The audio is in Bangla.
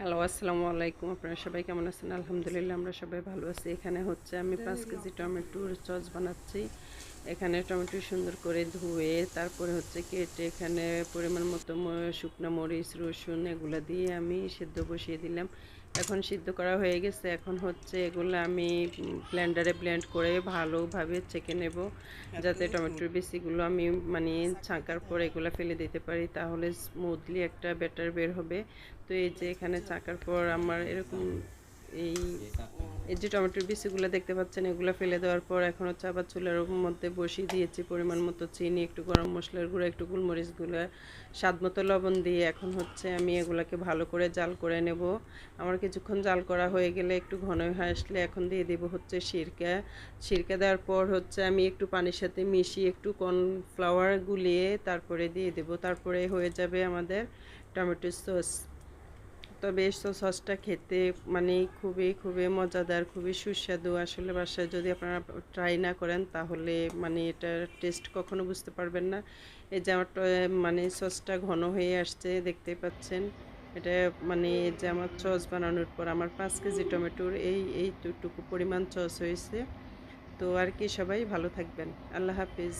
হ্যালো, আসসালামু আলাইকুম। আপনারা সবাই কেমন আছেন? আলহামদুলিল্লাহ আমরা সবাই ভালো আছি। এখানে হচ্ছে আমি ৫ কেজি টমেটোর সস বানাচ্ছি। এখানে টমেটো সুন্দর করে ধুয়ে তারপরে হচ্ছে কেটে এখানে পরিমাণ মতো শুকনা মরিচ, রসুন এগুলা দিয়ে আমি সিদ্ধ বসিয়ে দিলাম। এখন সিদ্ধ করা হয়ে গেছে। এখন হচ্ছে এগুলো আমি ব্লেন্ডারে ব্লেন্ড করে ভালোভাবে ছেঁকে নেব, যাতে টমেটোর বিচিগুলো আমি মানে ছাঁকার পর এগুলো ফেলে দিতে পারি, তাহলে স্মুথলি একটা ব্যাটার বের হবে। তো এই যে এখানে ছাঁকার পর আমার এরকম এই এই যে টমেটোর বিচিগুলো দেখতে পাচ্ছেন, এগুলো ফেলে দেওয়ার পর এখন হচ্ছে আবার চুলার মধ্যে বসিয়ে দিয়েছি পরিমাণ মতো চিনি, একটু গরম মশলার গুঁড়ো, একটু গোলমরিচ গুঁড়ো, স্বাদ মতো লবণ দিয়ে এখন হচ্ছে আমি এগুলাকে ভালো করে জাল করে নেব। আমার কিছুক্ষণ জাল করা হয়ে গেলে একটু ঘন হয়ে আসলে এখন দিয়ে দেব হচ্ছে সিরকা। সিরকা দেওয়ার পর হচ্ছে আমি একটু পানির সাথে মিশিয়ে একটু কর্নফ্লাওয়ার গুলিয়ে তারপরে দিয়ে দেব। তারপরে হয়ে যাবে আমাদের টমেটো সস। তবে এই সসটা খেতে মানে খুবই মজাদার, খুবই সুস্বাদু। আসলে বাসায় যদি আপনারা ট্রাই না করেন তাহলে মানে এটার টেস্ট কখনো বুঝতে পারবেন না। এই যে আমার মানে সসটা ঘন হয়ে আসছে, দেখতেই পাচ্ছেন। এটা মানে এই যে আমার সস বানানোর পর আমার ৫ কেজি টমেটোর এইটুকু পরিমাণ সস হয়েছে। তো আর কি, সবাই ভালো থাকবেন। আল্লাহ হাফিজ।